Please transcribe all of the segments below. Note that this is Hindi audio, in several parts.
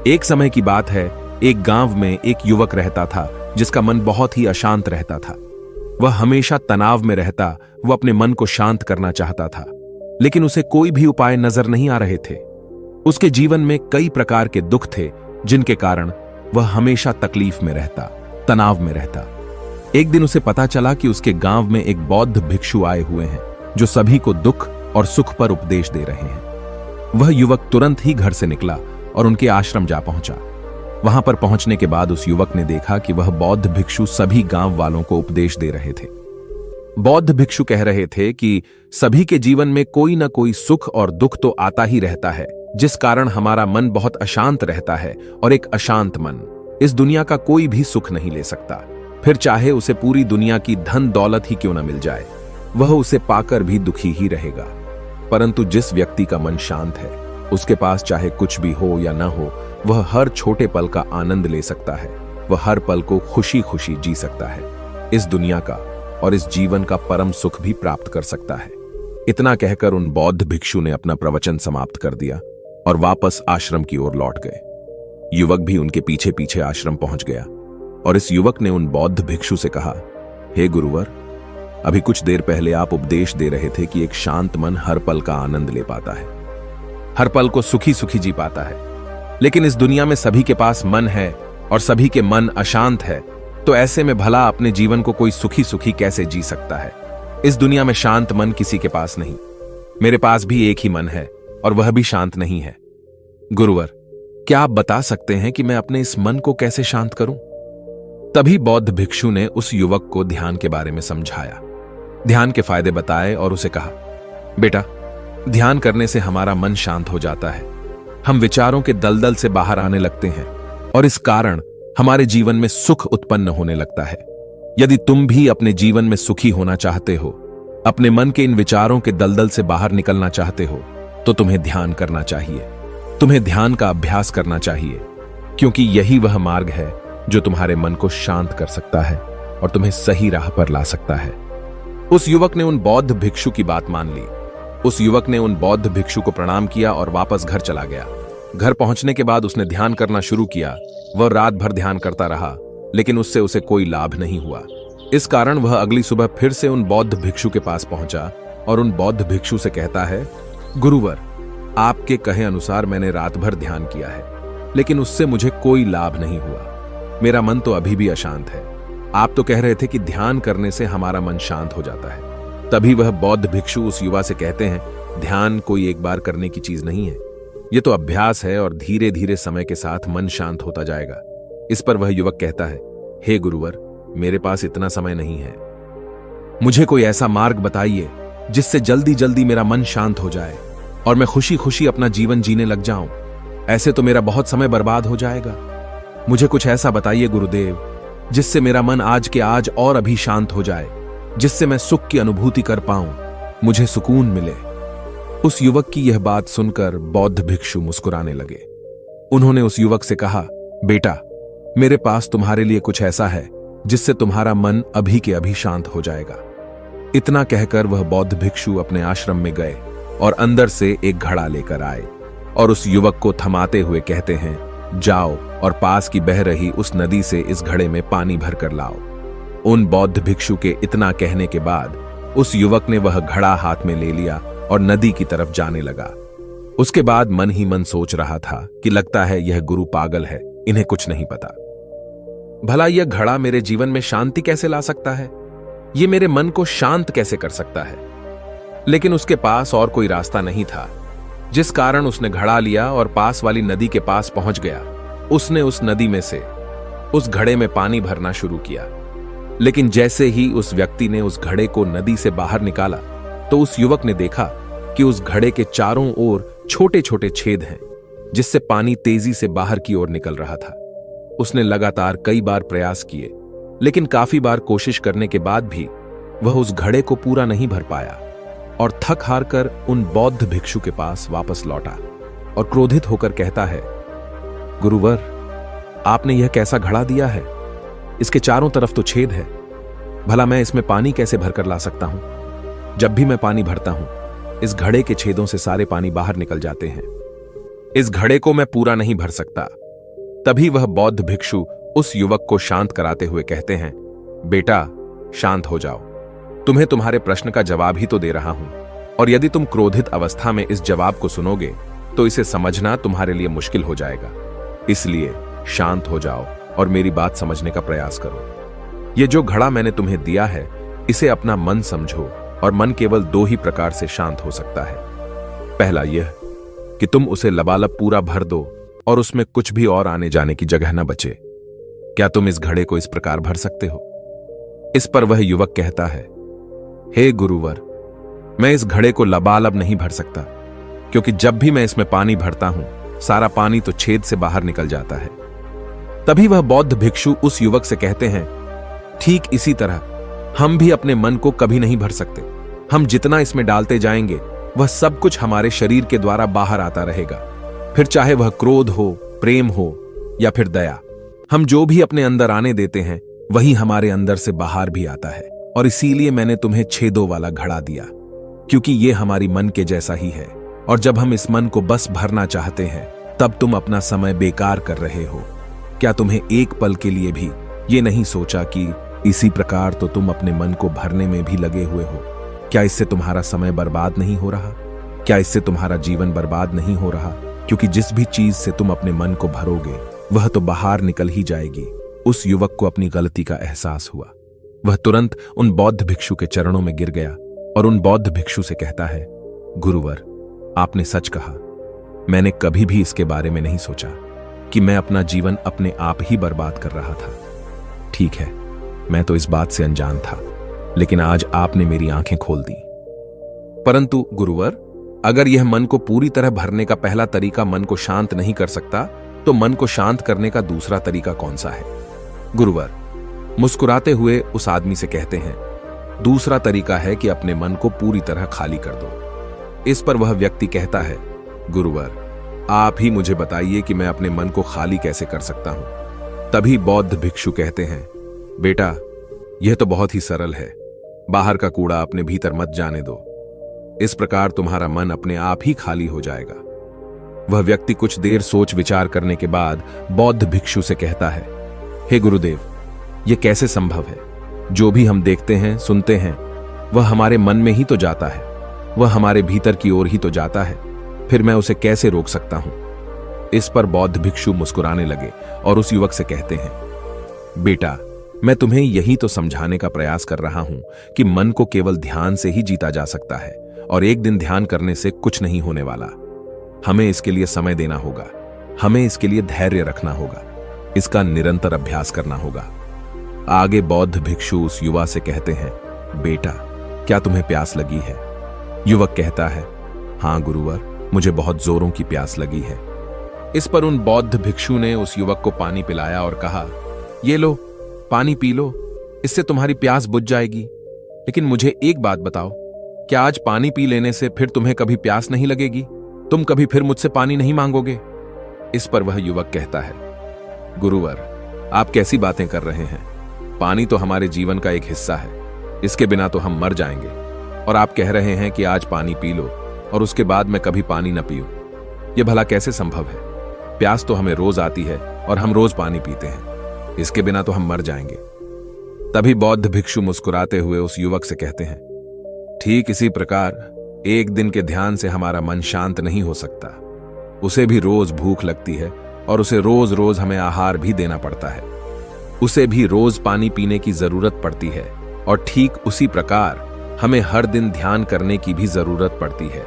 एक समय की बात है, एक गांव में एक युवक रहता था जिसका मन बहुत ही अशांत रहता था। वह हमेशा तनाव में रहता। वह अपने मन को शांत करना चाहता था, लेकिन उसे कोई भी उपाय नजर नहीं आ रहे थे। उसके जीवन में कई प्रकार के दुख थे, जिनके कारण वह हमेशा तकलीफ में रहता, तनाव में रहता। एक दिन उसे पता चला कि उसके गांव में एक बौद्ध भिक्षु आए हुए हैं, जो सभी को दुख और सुख पर उपदेश दे रहे हैं। वह युवक तुरंत ही घर से निकला और उनके आश्रम जा पहुंचा। वहां पर पहुंचने के बाद उस युवक ने देखा कि वह बौद्ध भिक्षु सभी गांव वालों को उपदेश दे रहे थे। बौद्ध भिक्षु कह रहे थे कि सभी के जीवन में कोई ना कोई सुख और दुख तो आता ही रहता है, जिस कारण हमारा मन बहुत अशांत रहता है, और एक अशांत मन इस दुनिया का कोई भी सुख नहीं ले सकता। फिर चाहे उसे पूरी दुनिया की धन दौलत ही क्यों न मिल जाए, वह उसे पाकर भी दुखी ही रहेगा। परंतु जिस व्यक्ति का मन शांत है, उसके पास चाहे कुछ भी हो या न हो, वह हर छोटे पल का आनंद ले सकता है। वह हर पल को खुशी खुशी जी सकता है। इस दुनिया का और इस जीवन का परम सुख भी प्राप्त कर सकता है। इतना कहकर उन बौद्ध भिक्षु ने अपना प्रवचन समाप्त कर दिया और वापस आश्रम की ओर लौट गए। युवक भी उनके पीछे पीछे आश्रम पहुंच गया और इस युवक ने उन बौद्ध भिक्षु से कहा, हे गुरुवर, अभी कुछ देर पहले आप उपदेश दे रहे थे कि एक शांत मन हर पल का आनंद ले पाता है, हर पल को सुखी सुखी जी पाता है। लेकिन इस दुनिया में सभी के पास मन है और सभी के मन अशांत है, तो ऐसे में भला अपने जीवन को कोई सुखी सुखी कैसे जी सकता है? इस दुनिया में शांत मन किसी के पास नहीं। मेरे पास भी एक ही मन है और वह भी शांत नहीं है। गुरुवर, क्या आप बता सकते हैं कि मैं अपने इस मन को कैसे शांत करूं? तभी बौद्ध भिक्षु ने उस युवक को ध्यान के बारे में समझाया, ध्यान के फायदे बताए और उसे कहा, बेटा, ध्यान करने से हमारा मन शांत हो जाता है। हम विचारों के दलदल से बाहर आने लगते हैं और इस कारण हमारे जीवन में सुख उत्पन्न होने लगता है। यदि तुम भी अपने जीवन में सुखी होना चाहते हो, अपने मन के इन विचारों के दलदल से बाहर निकलना चाहते हो, तो तुम्हें ध्यान करना चाहिए। तुम्हें ध्यान का अभ्यास करना चाहिए, क्योंकि यही वह मार्ग है जो तुम्हारे मन को शांत कर सकता है और तुम्हें सही राह पर ला सकता है। उस युवक ने उन बौद्ध भिक्षु की बात मान ली। उस युवक ने उन बौद्ध भिक्षु को प्रणाम किया और वापस घर चला गया। घर पहुंचने के बाद उसने ध्यान करना शुरू किया। वह रात भर ध्यान करता रहा, लेकिन उससे उसे कोई लाभ नहीं हुआ। इस कारण वह अगली सुबह फिर से उन बौद्ध भिक्षु के पास पहुंचा और उन बौद्ध भिक्षु से कहता है, गुरुवर, आपके कहे अनुसार मैंने रात भर ध्यान किया है, लेकिन उससे मुझे कोई लाभ नहीं हुआ। मेरा मन तो अभी भी अशांत है। आप तो कह रहे थे कि ध्यान करने से हमारा मन शांत हो जाता है। तभी वह बौद्ध भिक्षु उस युवा से कहते हैं, ध्यान कोई एक बार करने की चीज नहीं है, यह तो अभ्यास है और धीरे धीरे समय के साथ मन शांत होता जाएगा। इस पर वह युवक कहता है, हे गुरुवर, मेरे पास इतना समय नहीं है। मुझे कोई ऐसा मार्ग बताइए जिससे जल्दी जल्दी मेरा मन शांत हो जाए और मैं खुशी खुशी अपना जीवन जीने लग जाऊं। ऐसे तो मेरा बहुत समय बर्बाद हो जाएगा। मुझे कुछ ऐसा बताइए गुरुदेव, जिससे मेरा मन आज के आज और अभी शांत हो जाए, जिससे मैं सुख की अनुभूति कर पाऊं, मुझे सुकून मिले। उस युवक की यह बात सुनकर बौद्ध भिक्षु मुस्कुराने लगे। उन्होंने उस युवक से कहा, बेटा, मेरे पास तुम्हारे लिए कुछ ऐसा है जिससे तुम्हारा मन अभी के अभी शांत हो जाएगा। इतना कहकर वह बौद्ध भिक्षु अपने आश्रम में गए और अंदर से एक घड़ा लेकर आए और उस युवक को थमाते हुए कहते हैं, जाओ और पास की बह रही उस नदी से इस घड़े में पानी भर कर लाओ। उन बौद्ध भिक्षु के इतना कहने के बाद उस युवक ने वह घड़ा हाथ में ले लिया और नदी की तरफ जाने लगा। उसके बाद मन ही मन सोच रहा था कि लगता है यह गुरु पागल है, इन्हें कुछ नहीं पता। भला यह घड़ा मेरे जीवन में शांति कैसे ला सकता है? यह मेरे मन को शांत कैसे कर सकता है? लेकिन उसके पास और कोई रास्ता नहीं था, जिस कारण उसने घड़ा लिया और पास वाली नदी के पास पहुंच गया। उसने उस नदी में से उस घड़े में पानी भरना शुरू किया, लेकिन जैसे ही उस व्यक्ति ने उस घड़े को नदी से बाहर निकाला, तो उस युवक ने देखा कि उस घड़े के चारों ओर छोटे छोटे छेद हैं, जिससे पानी तेजी से बाहर की ओर निकल रहा था। उसने लगातार कई बार प्रयास किए, लेकिन काफी बार कोशिश करने के बाद भी वह उस घड़े को पूरा नहीं भर पाया और थक हार कर उन बौद्ध भिक्षु के पास वापस लौटा और क्रोधित होकर कहता है, गुरुवर, आपने यह कैसा घड़ा दिया है? इसके चारों तरफ तो छेद है। भला मैं इसमें पानी कैसे भरकर ला सकता हूं? जब भी मैं पानी भरता हूं, इस घड़े के छेदों से सारे पानी बाहर निकल जाते हैं। इस घड़े को मैं पूरा नहीं भर सकता। तभी वह बौद्ध भिक्षु उस युवक को शांत कराते हुए कहते हैं, बेटा शांत हो जाओ, तुम्हें तुम्हारे प्रश्न का जवाब ही तो दे रहा हूं, और यदि तुम क्रोधित अवस्था में इस जवाब को सुनोगे तो इसे समझना तुम्हारे लिए मुश्किल हो जाएगा। इसलिए शांत हो जाओ और मेरी बात समझने का प्रयास करो। ये जो घड़ा मैंने तुम्हें दिया है, इसे अपना मन समझो, और मन केवल दो ही प्रकार से शांत हो सकता है। पहला यह कि तुम उसे लबालब पूरा भर दो और उसमें कुछ भी और आने जाने की जगह न बचे। क्या तुम इस घड़े को इस प्रकार भर सकते हो? इस पर वह युवक कहता है, हे गुरुवर, मैं इस घड़े को लबालब नहीं भर सकता, क्योंकि जब भी मैं इसमें पानी भरता हूं, सारा पानी तो छेद से बाहर निकल जाता है। तभी वह बौद्ध भिक्षु उस युवक से कहते हैं, ठीक इसी तरह हम भी अपने मन को कभी नहीं भर सकते। हम जितना इसमें डालते जाएंगे, वह सब कुछ हमारे शरीर के द्वारा बाहर आता रहेगा, फिर चाहे वह क्रोध हो, प्रेम हो या फिर दया। हम जो भी अपने अंदर आने देते हैं, वही हमारे अंदर से बाहर भी आता है। और इसीलिए मैंने तुम्हें छेदों वाला घड़ा दिया, क्योंकि ये हमारी मन के जैसा ही है। और जब हम इस मन को बस भरना चाहते हैं, तब तुम अपना समय बेकार कर रहे हो। क्या तुम्हें एक पल के लिए भी ये नहीं सोचा कि इसी प्रकार तो तुम अपने मन को भरने में भी लगे हुए हो? क्या इससे तुम्हारा समय बर्बाद नहीं हो रहा? क्या इससे तुम्हारा जीवन बर्बाद नहीं हो रहा? क्योंकि जिस भी चीज से तुम अपने मन को भरोगे, वह तो बाहर निकल ही जाएगी। उस युवक को अपनी गलती का एहसास हुआ। वह तुरंत उन बौद्ध भिक्षु के चरणों में गिर गया और उन बौद्ध भिक्षु से कहता है, गुरुवर, आपने सच कहा। मैंने कभी भी इसके बारे में नहीं सोचा कि मैं अपना जीवन अपने आप ही बर्बाद कर रहा था। ठीक है, मैं तो इस बात से अनजान था, लेकिन आज आपने मेरी आंखें खोल दी। परंतु गुरुवर, अगर यह मन को पूरी तरह भरने का पहला तरीका मन को शांत नहीं कर सकता, तो मन को शांत करने का दूसरा तरीका कौन सा है? गुरुवर मुस्कुराते हुए उस आदमी से कहते हैं, दूसरा तरीका है कि अपने मन को पूरी तरह खाली कर दो। इस पर वह व्यक्ति कहता है, गुरुवर, आप ही मुझे बताइए कि मैं अपने मन को खाली कैसे कर सकता हूं। तभी बौद्ध भिक्षु कहते हैं, बेटा, यह तो बहुत ही सरल है। बाहर का कूड़ा अपने भीतर मत जाने दो। इस प्रकार तुम्हारा मन अपने आप ही खाली हो जाएगा। वह व्यक्ति कुछ देर सोच विचार करने के बाद बौद्ध भिक्षु से कहता है, हे गुरुदेव, यह कैसे संभव है? जो भी हम देखते हैं, सुनते हैं, वह हमारे मन में ही तो जाता है, वह हमारे भीतर की ओर ही तो जाता है। फिर मैं उसे कैसे रोक सकता हूं? इस पर बौद्ध भिक्षु मुस्कुराने लगे और उस युवक से कहते हैं, बेटा, मैं तुम्हें यही तो समझाने का प्रयास कर रहा हूं कि मन को केवल ध्यान से ही जीता जा सकता है, और एक दिन ध्यान करने से कुछ नहीं होने वाला। हमें इसके लिए समय देना होगा, हमें इसके लिए धैर्य रखना होगा, इसका निरंतर अभ्यास करना होगा। आगे बौद्ध भिक्षु उस युवा से कहते हैं, बेटा, क्या तुम्हें प्यास लगी है? युवक कहता है, हां गुरुवर, मुझे बहुत जोरों की प्यास लगी है। इस पर उन बौद्ध भिक्षु ने उस युवक को पानी पिलाया और कहा, ये लो, पानी पी लो, इससे तुम्हारी प्यास बुझ जाएगी। लेकिन मुझे एक बात बताओ, क्या आज पानी पी लेने से फिर तुम्हें कभी प्यास नहीं लगेगी? तुम कभी फिर मुझसे पानी नहीं मांगोगे? इस पर वह युवक कहता है, गुरुवर, आप कैसी बातें कर रहे हैं? पानी तो हमारे जीवन का एक हिस्सा है, इसके बिना तो हम मर जाएंगे। और आप कह रहे हैं कि आज पानी पी लो और उसके बाद मैं कभी पानी न पीऊं। यह भला कैसे संभव है? प्यास तो हमें रोज आती है और हम रोज पानी पीते हैं, इसके बिना तो हम मर जाएंगे। तभी बौद्ध भिक्षु मुस्कुराते हुए उस युवक से कहते हैं, ठीक इसी प्रकार एक दिन के ध्यान से हमारा मन शांत नहीं हो सकता। उसे भी रोज भूख लगती है और उसे रोज रोज हमें आहार भी देना पड़ता है। उसे भी रोज पानी पीने की जरूरत पड़ती है, और ठीक उसी प्रकार हमें हर दिन ध्यान करने की भी जरूरत पड़ती है।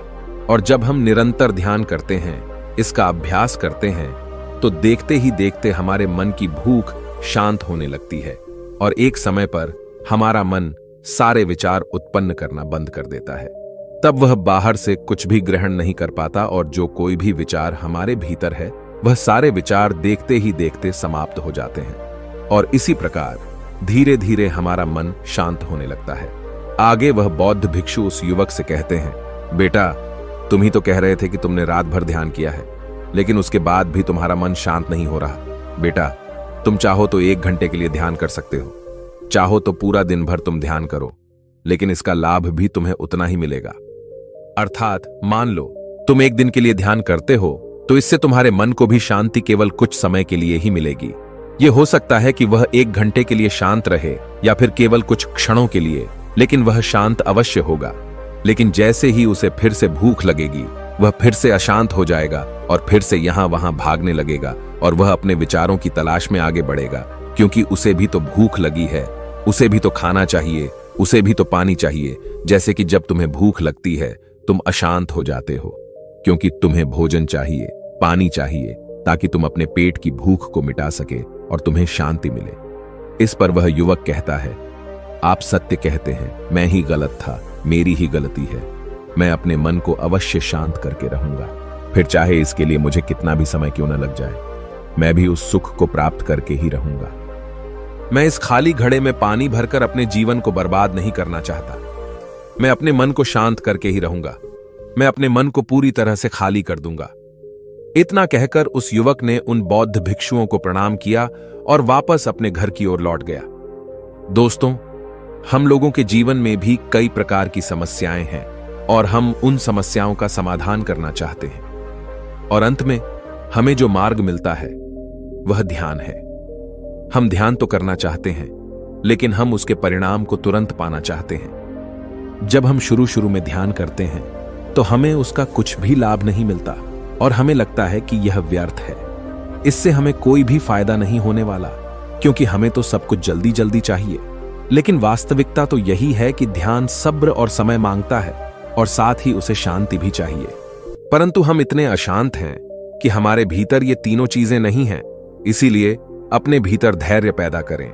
और जब हम निरंतर ध्यान करते हैं, इसका अभ्यास करते हैं, तो देखते ही देखते हमारे मन की भूख शांत होने लगती है, और एक समय पर हमारा मन सारे विचार उत्पन्न करना बंद कर देता है। तब वह बाहर से कुछ भी ग्रहण नहीं कर पाता, और जो कोई भी विचार हमारे भीतर है, वह सारे विचार देखते ही देखते समाप्त हो जाते हैं। और इसी प्रकार धीरे धीरे हमारा मन शांत होने लगता है। आगे वह बौद्ध भिक्षु उस युवक से कहते हैं, बेटा, तुम ही तो कह रहे थे कि तुमने रात भर ध्यान किया है, लेकिन उसके बाद भी तुम्हारा मन शांत नहीं हो रहा। बेटा, तुम चाहो तो 1 घंटे के लिए ध्यान कर सकते हो, चाहो तो पूरा दिन भर तुम ध्यान करो, लेकिन इसका लाभ भी तुम्हें उतना ही मिलेगा। अर्थात मान लो तुम 1 दिन के लिए ध्यान करते हो, तो इससे तुम्हारे मन को भी शांति केवल कुछ समय के लिए ही मिलेगी। यह हो सकता है कि वह 1 घंटे के लिए शांत रहे या फिर केवल कुछ क्षणों के लिए, लेकिन वह शांत अवश्य होगा। लेकिन जैसे ही उसे फिर से भूख लगेगी, वह फिर से अशांत हो जाएगा और फिर से यहां वहां भागने लगेगा और वह अपने विचारों की तलाश में आगे बढ़ेगा, क्योंकि उसे भी तो भूख लगी है, उसे भी तो खाना चाहिए, उसे भी तो पानी चाहिए। जैसे कि जब तुम्हें भूख लगती है तुम अशांत हो जाते हो, क्योंकि तुम्हें भोजन चाहिए, पानी चाहिए, ताकि तुम अपने पेट की भूख को मिटा सके और तुम्हें शांति मिले। इस पर वह युवक कहता है, आप सत्य कहते हैं, मैं ही गलत था, मेरी ही गलती है। मैं अपने मन को अवश्य शांत करके रहूंगा, फिर चाहे इसके लिए मुझे कितना भी समय क्यों न लग जाए, मैं भी उस सुख को प्राप्त करके ही रहूंगा। मैं इस खाली घड़े में पानी भरकर अपने जीवन को बर्बाद नहीं करना चाहता। मैं अपने मन को शांत करके ही रहूंगा। मैं अपने मन को पूरी तरह से खाली कर दूंगा। इतना कहकर उस युवक ने उन बौद्ध भिक्षुओं को प्रणाम किया और वापस अपने घर की ओर लौट गया। दोस्तों, हम लोगों के जीवन में भी कई प्रकार की समस्याएं हैं और हम उन समस्याओं का समाधान करना चाहते हैं, और अंत में हमें जो मार्ग मिलता है वह ध्यान है। हम ध्यान तो करना चाहते हैं, लेकिन हम उसके परिणाम को तुरंत पाना चाहते हैं। जब हम शुरू में ध्यान करते हैं तो हमें उसका कुछ भी लाभ नहीं मिलता और हमें लगता है कि यह व्यर्थ है, इससे हमें कोई भी फायदा नहीं होने वाला, क्योंकि हमें तो सब कुछ जल्दी जल्दी चाहिए। लेकिन वास्तविकता तो यही है कि ध्यान सब्र और समय मांगता है और साथ ही उसे शांति भी चाहिए। परंतु हम इतने अशांत हैं कि हमारे भीतर ये तीनों चीजें नहीं हैं। इसीलिए अपने भीतर धैर्य पैदा करें।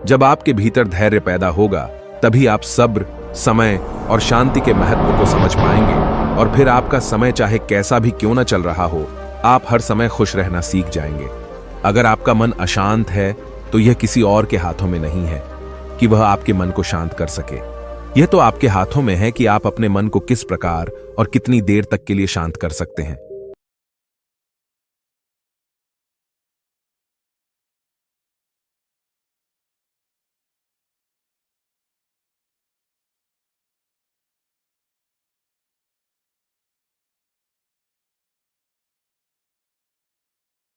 जब आपके भीतर धैर्य पैदा होगा, तभी आप सब्र, समय और शांति के महत्व को समझ पाएंगे, और फिर आपका समय चाहे कैसा भी क्यों ना चल रहा हो, आप हर समय खुश रहना सीख जाएंगे। अगर आपका मन अशांत है तो यह किसी और के हाथों में नहीं है कि वह आपके मन को शांत कर सके। यह तो आपके हाथों में है कि आप अपने मन को किस प्रकार और कितनी देर तक के लिए शांत कर सकते हैं।